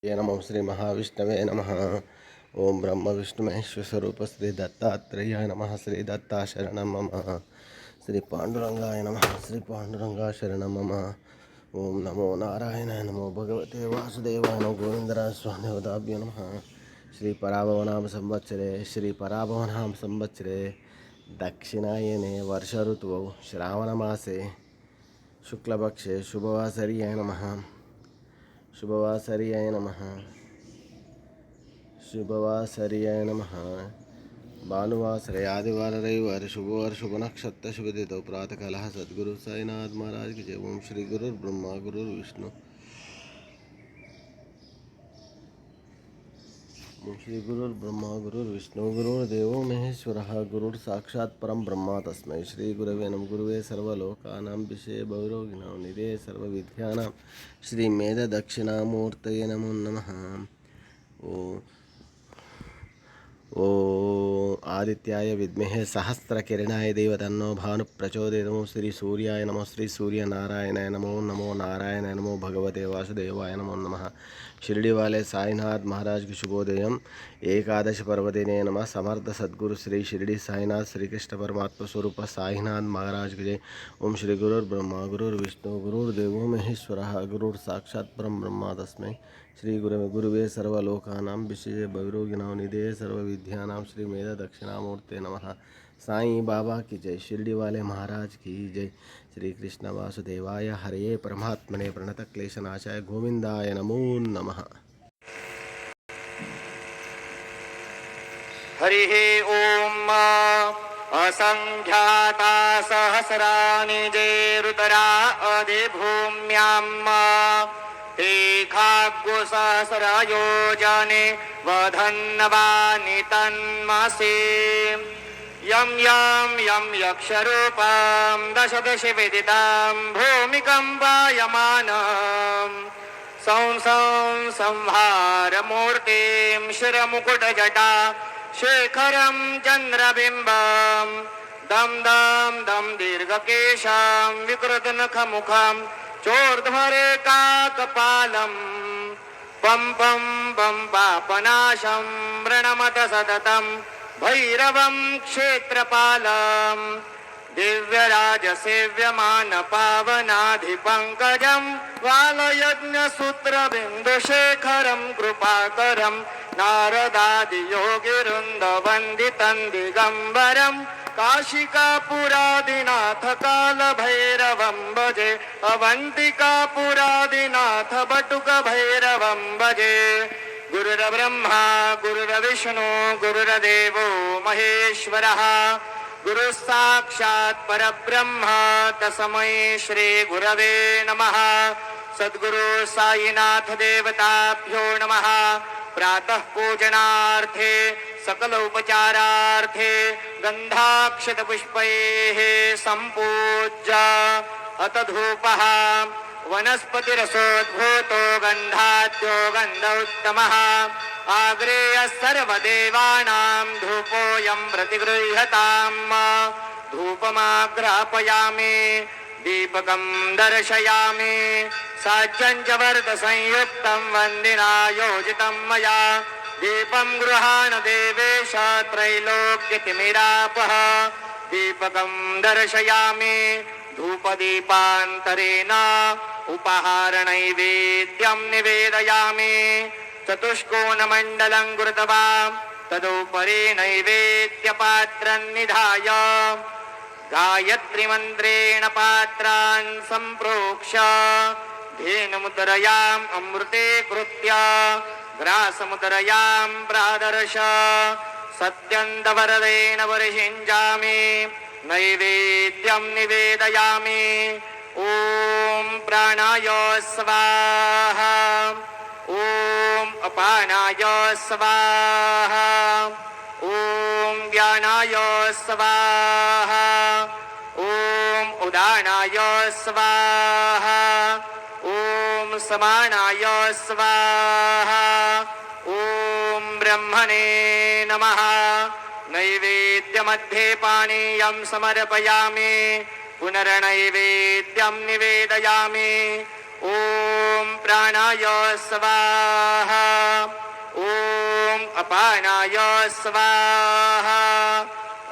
ये नमः श्री महाविष्णवे नमः। ओम ब्रह्म विष्णु महेश्वर स्वरूप श्री दत्तात्रेयाय नमः। श्री दत्ता शरणं मम। श्री पांडुरंगाय नमः। श्री पांडुरंगा शरणं मम। ओम नमो नारायणाय नमो भगवते वासुदेवाय नमो गोविंदराज स्वामिवदाभ्यो नमः। श्री पराभवनाम संवत्सरे श्री पराभवनाम संवत्सरे दक्षिणायने वर्ष ऋतुौ श्रावणमासे शुक्लपक्षे शुभवासर्याय नमः। शुभवासर्याय नमः। शुभवासर्याय नमः। भानुवासरे आदिवार रविवार शुभवार शुभ नक्षत्र शुभ तिथौ प्रातःकालः सद्गुरु साईनाथ महाराज की जय। ओम श्री गुरुर्ब्रह्मा गुरुर्विष्णु ओम श्री गुरुर्ब्रह्मा गुरुर्विष्णु गुरुर्देवो महेश्वरः गुरुर्साक्षात् परं ब्रह्म तस्मै श्री गुरवे नमः। गुरुवे सर्वलोकानां विषये भवरोगिणां निधये सर्वविद्यानां श्री मेध दक्षिणामूर्तये नमो नमः। ओ आदित्याय विद्महे सहस्रकिरणाय देवतन्नो भानु प्रचोदयात्। नमो श्री सूर्याय नमो श्री सूर्यनारायणाय नमो नमो नारायणाय नमो भगवते वासुदेवाय नमो नमः। शिरडी वाले साईनाथ महाराज की शुभोदयम। एकादश पर्वदिने नमः। समर्थ सद्गुरु श्री शिरडी साईनाथ श्री कृष्ण परमात्मा स्वरूप साईनाथ महाराज की जय। ओम श्री गुरुर्ब्रह्मा गुरुर्विष्णु गुरुर्देवो महेश्वरः गुरुर्साक्षात् परं ब्रह्म तस्मै श्री गुरुवे सर्वलोकानां विषये भवरोगिणां निधये सर्वविद्यानां श्री मेधा दक्षिणामूर्ते नमः। साईं बाबा की जय। शिरडी वाले महाराज की जय। श्री कृष्ण वासुदेवाय हरे परमात्मने प्रणत क्लेशनाशाय गोविंदाय नमो नमः। हरिः ओम। असंख्याता सहस्राणि जेरुतरा अधिभूम्याम् एकाग्गु सहस्रयोजने वधन्नवानि तन्मसि। यं यक्षरूपं दश दश विदितां भूमिकम्पायमानं संहारमूर्तिं शिरमुकुटजटा शेखरं चन्द्रबिम्बं दं दीर्घकेशं विकृतनखमुखं चोर्ध्वरेकाकपालं पं पापनाशं व्रणमत सततं भैरवं क्षेत्रपालं दिव्यराजसेव्यमानपावनाधिपङ्कजं बालयज्ञसूत्रबिन्दुशेखरं कृपाकरं नारदादियोगिवृन्दवन्दितं दिगम्बरं काशिकापुरादिनाथ कालभैरवं भजे। अवन्तिकापुरादिनाथ बटुकभैरवं भजे। गुरुर्ब्रह्मा गुरुर्विष्णु गुरुर्देवो महेश्वरः गुरुः साक्षात् परब्रह्म तस्मै श्री गुरवे नमः। सद्गुरु साईनाथ देवताभ्यो नमः। प्रातः पूजनार्थे सकल उपचारार्थे गंधाक्षत पुष्पैः संपूज्य अत धूपः वनस्पतिरसोद्भूतो गन्धाद्यो गन्ध उत्तमः आग्रेयः सर्वदेवानां धूपोऽयं प्रतिगृह्यताम्। धूपमाग्रापयामि दीपकं दर्शयामि साज्यं च वर्धसंयुक्तं वन्दिना योजितं मया। दीपं गृहाण देवेश त्रैलोक्यतिमिरापः दीपकं दर्शयामि धूपदीपान्तरेण उपहारनैवेद्यं निवेदयामि। चतुष्कोणमण्डलं कृत्वा तदुपरि नैवेद्यपात्रं निधाय गायत्रीमन्त्रेण पात्रान् सम्प्रोक्ष्य धेनुमुद्रयाम् अमृते कृत्य ग्रासमुद्रयां प्रादर्श सत्यन्तवरदेन वर्षिञ्जामि नैवेद्यं निवेदयामि। ॐ प्राणाय स्वाहा ॐ अपानाय स्वाहा ॐ व्यानाय स्वाहा ॐ उदानाय स्वाहा ॐ समानाय स्वाहा ॐ ब्रह्मणे नमः। नैवेद्यमध्ये पानीयं समर्पयामि पुनर्नैवेद्यं निवेदयामि। ॐ प्राणाय स्वाहा अपानाय स्वाहा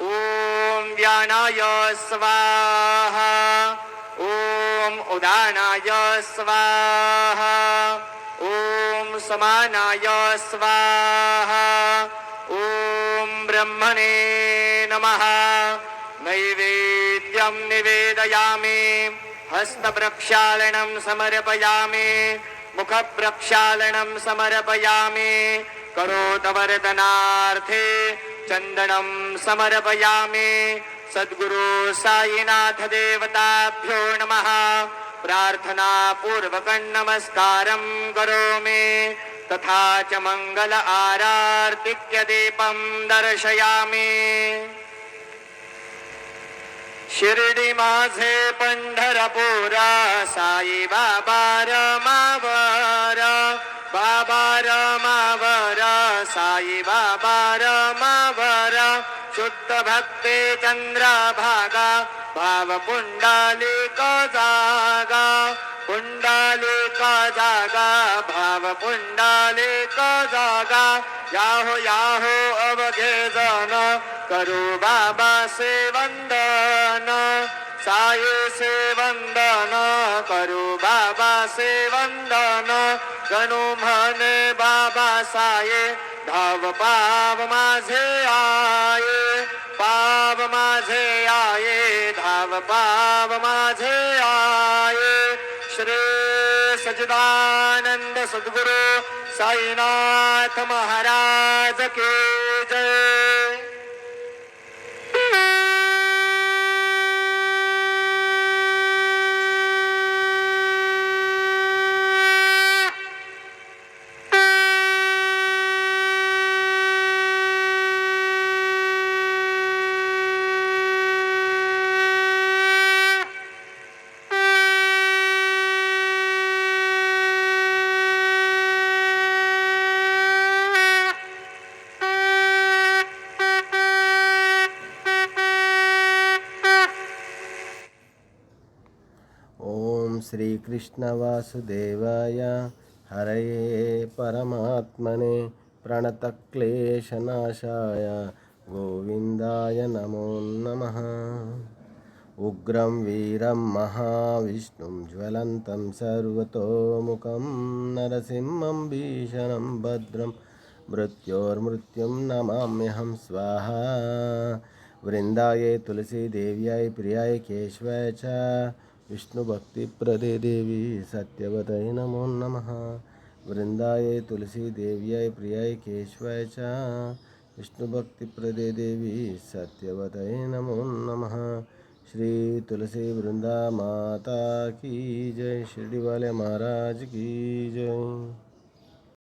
ॐ व्यानाय स्वाहा ॐ उदानाय स्वाहा ॐ समानाय स्वाहा ॐ ब्रह्मणे नमः नैवेद्यं निवेदयामि हस्तप्रक्षालनं समर्पयामि मुखप्रक्षालनं समर्पयामि करोतवर्धनार्थे चन्दनं समर्पयामि सद्गुरु साईनाथ देवताभ्यो नमः प्रार्थनापूर्वकं नमस्कारं करोमि तथा च मंगल आरार्तिक्य दीपं दर्शयामि शिर्डी माझे पंढरपुरा साई बाबा रमावर बाबा रमावर साई बाबा रमावर शुद्ध भक्ते चंद्रभागा भाव पुंडालिक जागा पुंडालिक जागा भाव पुंडालिक जागा याहो याहो अवघे जन करू बाबा से वंदन साई से वंदन करू बाबा से वंदन गणू म्हणे बाबा साये धाव पाव माझे आये पाव माझे आये धाव पाव माझे आये श्री सच्चिदानंद सद्गुरु साईनाथ महाराज के जय। ओम श्री कृष्ण वासुदेवाय हरये परमात्मने प्रणतक्लेशनाशाय गोविंदाय नमो नमः। उग्रं वीरं महाविष्णुं ज्वलन्तं सर्वतोमुखं नरसिंहं भीषणं भद्रं मृत्योर्मृत्युं नमाम्यहं स्वाहा। वृंदाये तुलसी देव्याय प्रियाय केशवाय च विष्णुभक्तिप्रदे देवी सत्यवतये नमो नमः। वृंदाये तुलसी देव्याय प्रियाय केशवाय च विष्णुभक्तिप्रदे देवी सत्यवतये नमो नमः। श्री तुलसी वृंदा माता की जय। शिरडी वाले महाराज की जय।